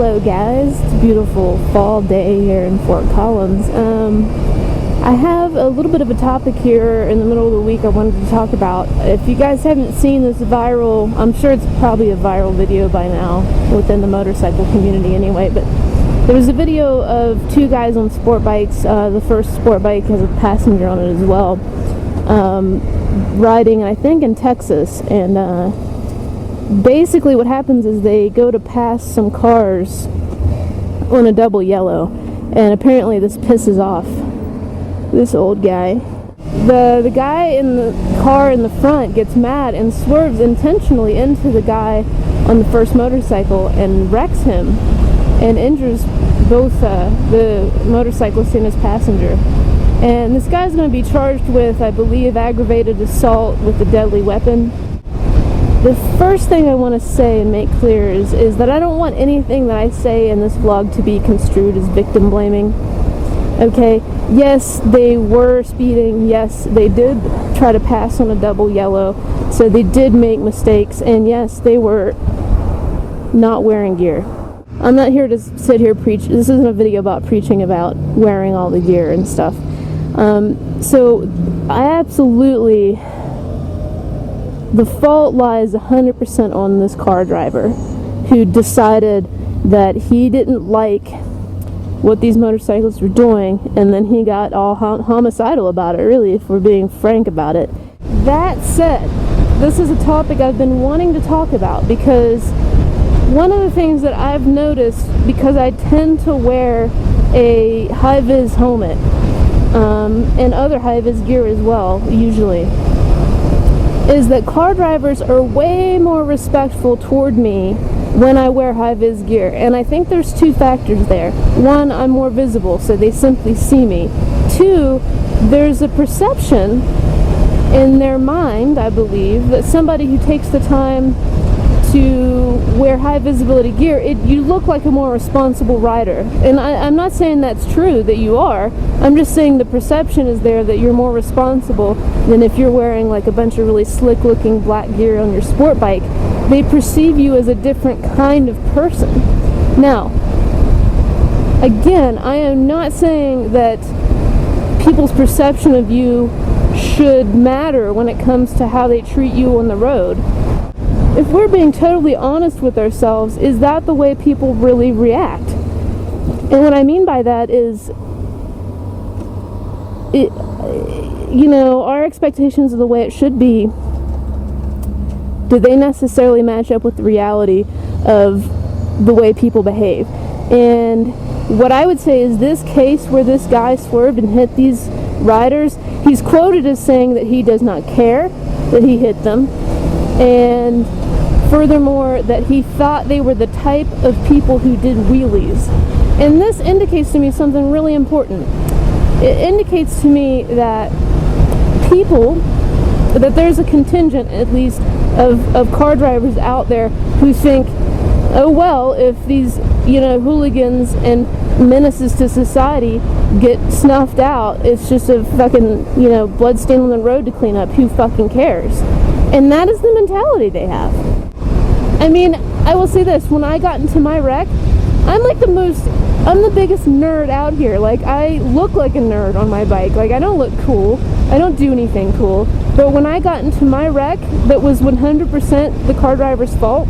Hello guys, it's a beautiful fall day here in Fort Collins. I have a little bit of a topic here in the middle of the week I wanted to talk about. If you guys haven't seen this viral, I'm sure it's probably a viral video by now within the motorcycle community anyway, but there was a video of two guys on sport bikes. The first sport bike has a passenger on it as well, riding, I think, in Texas, and basically what happens is they go to pass some cars on a double yellow, and apparently this pisses off this old guy. The guy in the car in the front gets mad and swerves intentionally into the guy on the first motorcycle and wrecks him and injures both the motorcyclist and his passenger. And this guy's going to be charged with, I believe, aggravated assault with a deadly weapon. The first thing I want to say and make clear is that I don't want anything that I say in this vlog to be construed as victim blaming. Okay, yes, they were speeding, yes, they did try to pass on a double yellow, so they did make mistakes, and yes, they were not wearing gear. I'm not here to sit here preach. This isn't a video about preaching about wearing all the gear and stuff. So I absolutely... The fault lies 100% on this car driver who decided that he didn't like what these motorcyclists were doing, and then he got all homicidal about it, really, if we're being frank about it. That said, this is a topic I've been wanting to talk about because one of the things that I've noticed, because I tend to wear a high-vis helmet and other high-vis gear as well, usually, is that car drivers are way more respectful toward me when I wear high-vis gear. And I think there's two factors there. One, I'm more visible, so they simply see me. Two, there's a perception in their mind, I believe, that somebody who takes the time to wear high visibility gear, you look like a more responsible rider. And I'm not saying that's true, that you are. I'm just saying the perception is there that you're more responsible than if you're wearing like a bunch of really slick looking black gear on your sport bike. They perceive you as a different kind of person. Now, again, I am not saying that people's perception of you should matter when it comes to how they treat you on the road. If we're being totally honest with ourselves, is that the way people really react? And what I mean by that is, our expectations of the way it should be, do they necessarily match up with the reality of the way people behave? And what I would say is this case where this guy swerved and hit these riders, he's quoted as saying that he does not care that he hit them, and furthermore, that he thought they were the type of people who did wheelies. And this indicates to me something really important. It indicates to me that there's a contingent, at least, of car drivers out there who think, oh well, if these, hooligans and menaces to society get snuffed out, it's just a fucking, blood stain on the road to clean up. Who fucking cares? And that is the mentality they have. I mean, I will say this, when I got into my wreck, I'm the biggest nerd out here. Like, I look like a nerd on my bike. Like, I don't look cool. I don't do anything cool. But when I got into my wreck, that was 100% the car driver's fault,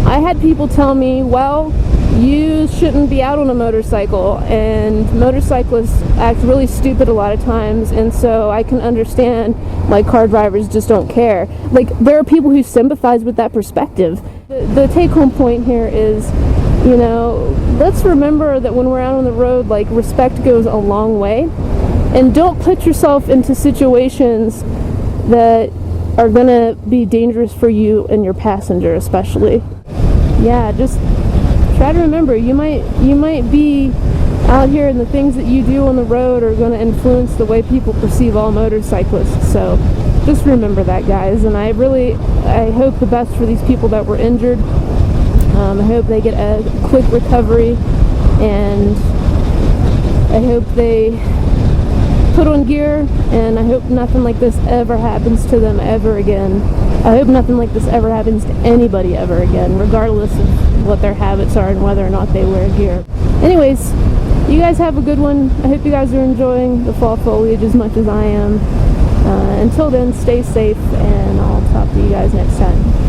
I had people tell me, well, you shouldn't be out on a motorcycle, and motorcyclists act really stupid a lot of times, and so I can understand why car drivers just don't care. Like, there are people who sympathize with that perspective. The take-home point here is, let's remember that when we're out on the road, like, respect goes a long way, and don't put yourself into situations that are gonna be dangerous for you and your passenger, especially. Yeah, just try to remember, you might be out here, and the things that you do on the road are going to influence the way people perceive all motorcyclists. So just remember that, guys. And I hope the best for these people that were injured. I hope they get a quick recovery, and I hope they put on gear, and I hope nothing like this ever happens to them ever again. I hope nothing like this ever happens to anybody ever again, regardless of what their habits are and whether or not they wear gear. Anyways, you guys have a good one. I hope you guys are enjoying the fall foliage as much as I am. Until then, stay safe, and I'll talk to you guys next time.